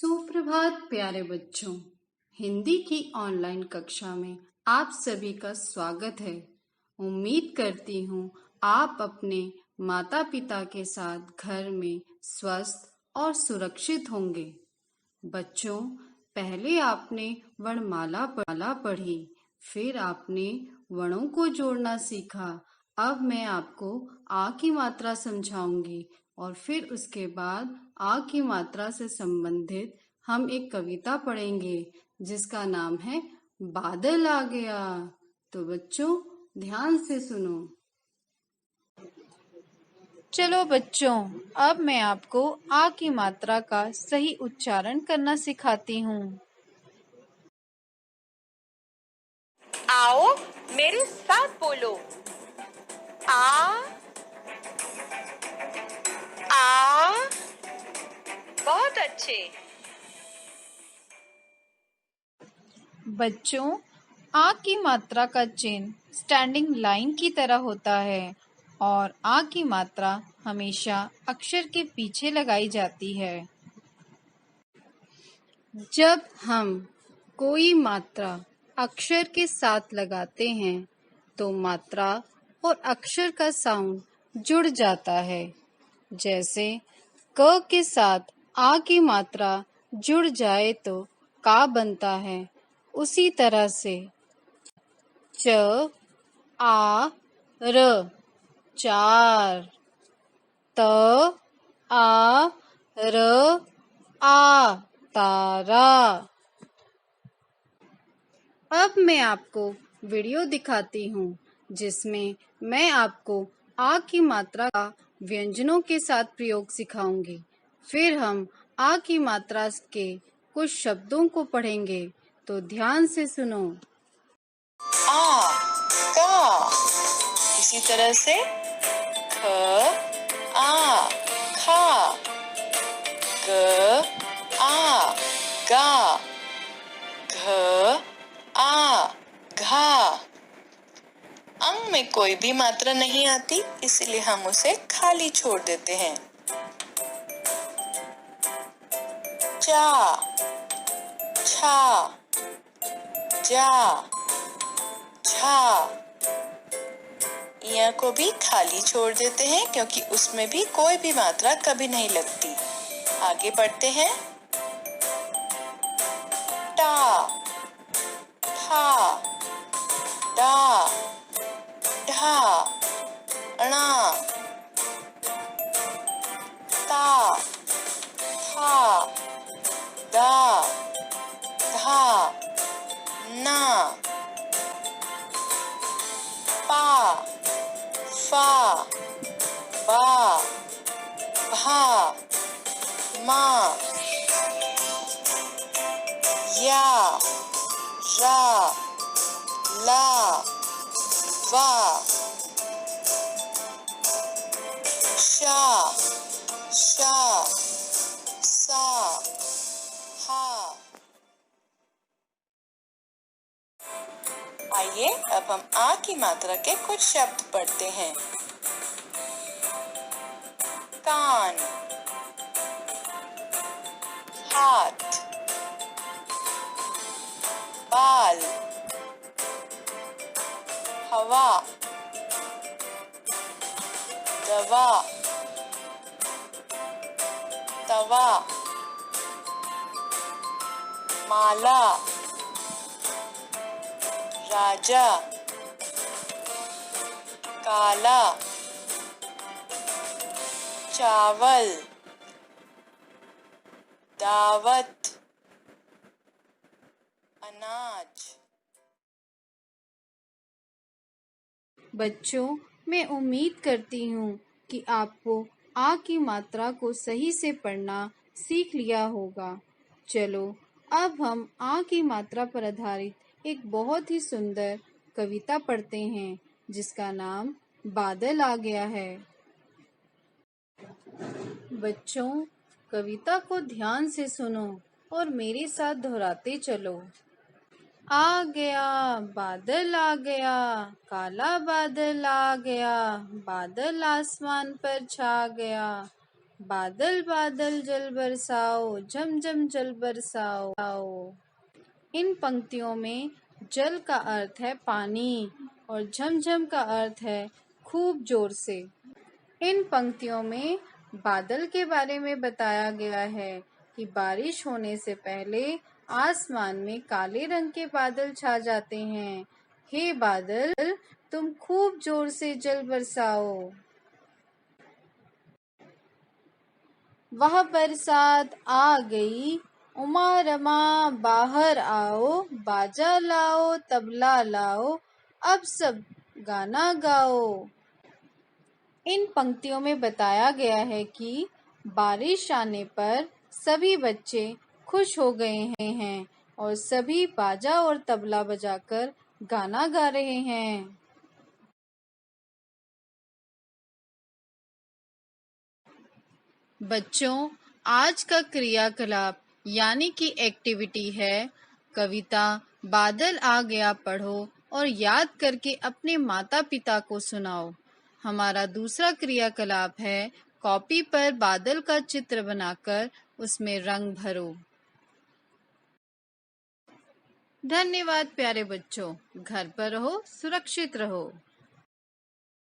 सुप्रभात प्यारे बच्चों। हिंदी की ऑनलाइन कक्षा में आप सभी का स्वागत है। उम्मीद करती हूँ आप अपने माता पिता के साथ घर में स्वस्थ और सुरक्षित होंगे। बच्चों, पहले आपने वर्णमाला पढ़ी, फिर आपने वर्णों को जोड़ना सीखा। अब मैं आपको आ की मात्रा समझाऊंगी और फिर उसके बाद आ की मात्रा से संबंधित हम एक कविता पढ़ेंगे जिसका नाम है बादल आ गया। तो बच्चों, ध्यान से सुनो। चलो बच्चों, अब मैं आपको आ की मात्रा का सही उच्चारण करना सिखाती हूँ। आओ मेरे साथ बोलो। आ बहुत अच्छे। बच्चों, आ की मात्रा का चिन्ह स्टैंडिंग लाइन की तरह होता है और आ की मात्रा हमेशा अक्षर के पीछे लगाई जाती है। जब हम कोई मात्रा अक्षर के साथ लगाते हैं तो मात्रा और अक्षर का साउंड जुड़ जाता है। जैसे क के साथ आ की मात्रा जुड़ जाए तो का बनता है, उसी तरह से च आ र चार, त आ र आ तारा। अब मैं आपको वीडियो दिखाती हूँ जिसमें मैं आपको आ की मात्रा का व्यंजनों के साथ प्रयोग सिखाऊंगी। फिर हम आ की मात्रा के कुछ शब्दों को पढ़ेंगे, तो ध्यान से सुनो। आ का, इसी तरह से ख आ खा, ग आ गा, घ आ घा। अंग में कोई भी मात्रा नहीं आती, इसलिए हम उसे खाली छोड़ देते हैं। चा छा जा झा, को भी खाली छोड़ देते हैं क्योंकि उसमें भी कोई भी मात्रा कभी नहीं लगती। आगे बढ़ते हैं। टा ठा डा ढा णा ता था दा धा ना पा फा बा भा मा या रा ला वा शा शा सा हा। आइए अब हम आ की मात्रा के कुछ शब्द पढ़ते हैं। कान, हाथ, बाल, हवा, दवा, तवा, माला, राजा, काला, चावल, दावत, अनाज। बच्चों, मैं उम्मीद करती हूँ कि आपको आ की मात्रा को सही से पढ़ना सीख लिया होगा। चलो, अब हम आ की मात्रा पर आधारित एक बहुत ही सुंदर कविता पढ़ते हैं जिसका नाम बादल आ गया है। बच्चों, कविता को ध्यान से सुनो और मेरे साथ दोहराते चलो। आ गया, बादल आ गया, काला बादल आ गया, बादल आसमान पर छा गया, बादल बादल जल बरसाओ, झमझम जल बरसाओ। इन पंक्तियों में जल का अर्थ है पानी और झमझम का अर्थ है खूब जोर से। इन पंक्तियों में बादल के बारे में बताया गया है कि बारिश होने से पहले आसमान में काले रंग के बादल छा जाते हैं। हे बादल, तुम खूब जोर से जल बरसाओ। वह बरसात आ गई, उमा रमा बाहर आओ, बाजा लाओ तबला लाओ, अब सब गाना गाओ। इन पंक्तियों में बताया गया है कि बारिश आने पर सभी बच्चे खुश हो गए हैं और सभी बाजा और तबला बजाकर गाना गा रहे हैं। बच्चों, आज का क्रियाकलाप यानी कि एक्टिविटी है कविता बादल आ गया पढ़ो और याद करके अपने माता पिता को सुनाओ। हमारा दूसरा क्रियाकलाप है कॉपी पर बादल का चित्र बनाकर उसमें रंग भरो। धन्यवाद प्यारे बच्चों। घर पर रहो, सुरक्षित रहो।